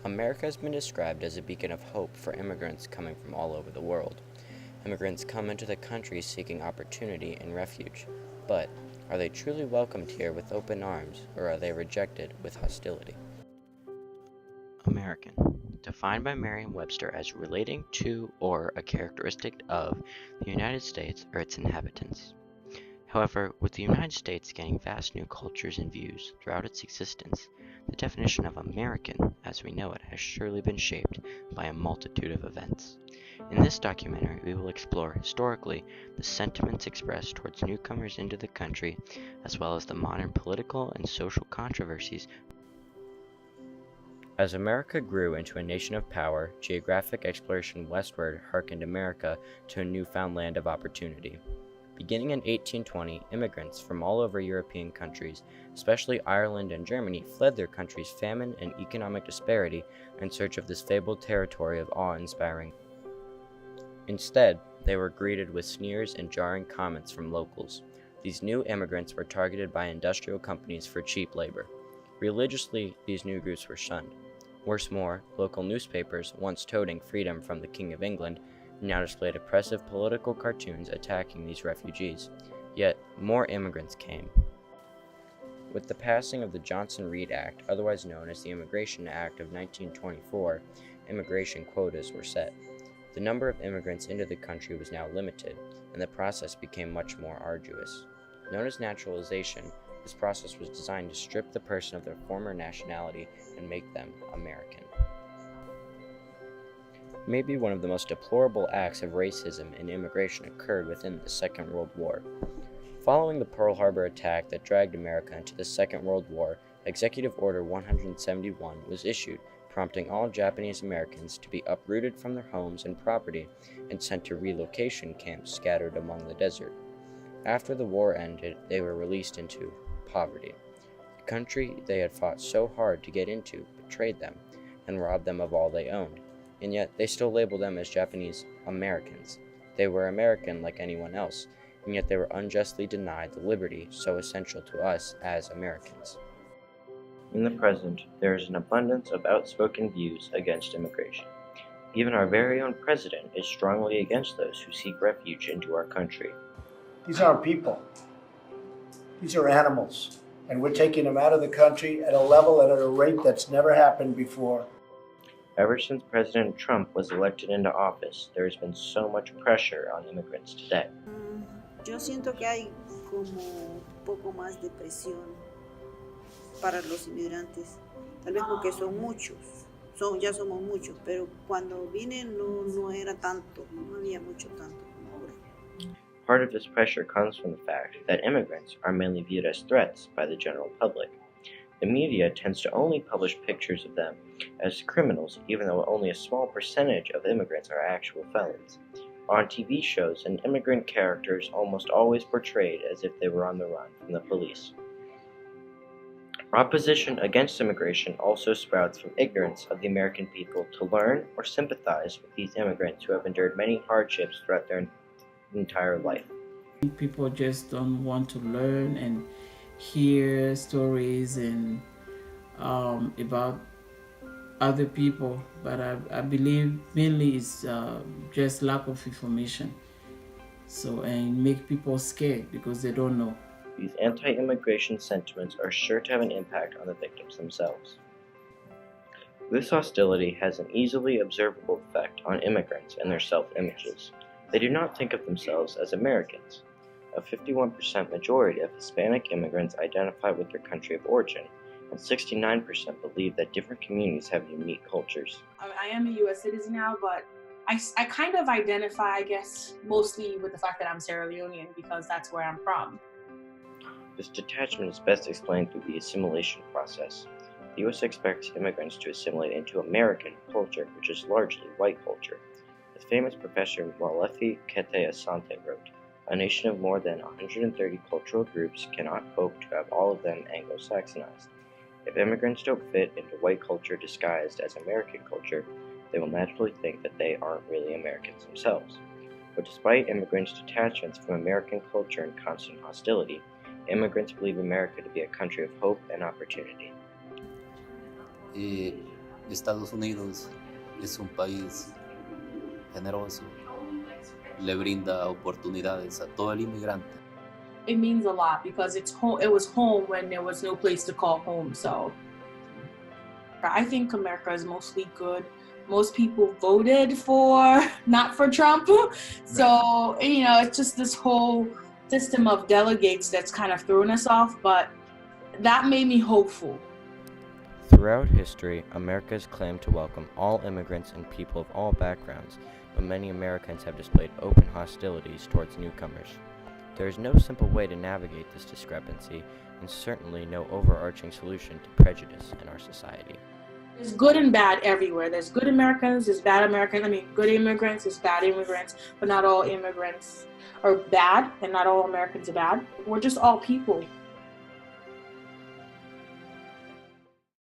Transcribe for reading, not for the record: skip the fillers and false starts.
America has been described as a beacon of hope for immigrants coming from all over the world. Immigrants come into the country seeking opportunity and refuge, but are they truly welcomed here with open arms, or are they rejected with hostility? American, defined by Merriam-Webster as relating to or a characteristic of the United States or its inhabitants. However, with the United States gaining vast new cultures and views throughout its existence, the definition of American, as we know it, has surely been shaped by a multitude of events. In this documentary, we will explore historically the sentiments expressed towards newcomers into the country, as well as the modern political and social controversies. As America grew into a nation of power, geographic exploration westward hearkened America to a newfound land of opportunity. Beginning in 1820, immigrants from all over European countries, especially Ireland and Germany, fled their country's famine and economic disparity in search of this fabled territory of awe-inspiring. Instead, they were greeted with sneers and jarring comments from locals. These new immigrants were targeted by industrial companies for cheap labor. Religiously, these new groups were shunned. Worse more, local newspapers, once toting freedom from the King of England, now displayed oppressive political cartoons attacking these refugees. Yet, more immigrants came. With the passing of the Johnson-Reed Act, otherwise known as the Immigration Act of 1924, immigration quotas were set. The number of immigrants into the country was now limited, and the process became much more arduous. Known as naturalization, this process was designed to strip the person of their former nationality and make them American. Maybe one of the most deplorable acts of racism in immigration occurred within the Second World War. Following the Pearl Harbor attack that dragged America into the Second World War, Executive Order 171 was issued, prompting all Japanese Americans to be uprooted from their homes and property and sent to relocation camps scattered among the desert. After the war ended, they were released into poverty. The country they had fought so hard to get into betrayed them and robbed them of all they owned, and yet they still labeled them as Japanese Americans. They were American like anyone else, and yet they were unjustly denied the liberty so essential to us as Americans. In the present, there is an abundance of outspoken views against immigration. Even our very own president is strongly against those who seek refuge into our country. These aren't people. These are animals. And we're taking them out of the country at a level and at a rate that's never happened before. Ever since President Trump was elected into office, there has been so much pressure on immigrants today. Yo siento que hay como un poco más de presión para los inmigrantes, tal vez porque son muchos, ya somos muchos, pero cuando vine no era tanto, no había mucho tanto como ahora. Part of this pressure comes from the fact that immigrants are mainly viewed as threats by the general public. The media tends to only publish pictures of them as criminals, even though only a small percentage of immigrants are actual felons. On TV shows, an immigrant character is almost always portrayed as if they were on the run from the police. Opposition against immigration also sprouts from ignorance of the American people to learn or sympathize with these immigrants who have endured many hardships throughout their entire life. People just don't want to learn and hear stories and about other people, but I believe mainly it's just lack of information. So, and make people scared because they don't know. These anti-immigration sentiments are sure to have an impact on the victims themselves. This hostility has an easily observable effect on immigrants and their self-images. They do not think of themselves as Americans. A 51% majority of Hispanic immigrants identify with their country of origin, and 69% believe that different communities have unique cultures. I am a U.S. citizen now, but I kind of identify, I guess, mostly with the fact that I'm Sierra Leonean because that's where I'm from. This detachment is best explained through the assimilation process. The U.S. expects immigrants to assimilate into American culture, which is largely white culture. As famous professor Walefi Kete Asante wrote, "A nation of more than 130 cultural groups cannot hope to have all of them Anglo-Saxonized. If immigrants don't fit into white culture disguised as American culture, they will naturally think that they aren't really Americans themselves." But despite immigrants' detachments from American culture and constant hostility, immigrants believe America to be a country of hope and opportunity. Estados Unidos es un país generoso, le brinda oportunidades a todo el inmigrante. It means a lot because it's home. It was home when there was no place to call home. So I think America is mostly good. Most people voted not for Trump. So, it's just this whole system of delegates that's kind of thrown us off, but that made me hopeful. Throughout history, America has claimed to welcome all immigrants and people of all backgrounds, but many Americans have displayed open hostilities towards newcomers. There is no simple way to navigate this discrepancy, and certainly no overarching solution to prejudice in our society. There's good and bad everywhere. There's good Americans, there's bad Americans. Good immigrants, there's bad immigrants, but not all immigrants are bad, and not all Americans are bad. We're just all people.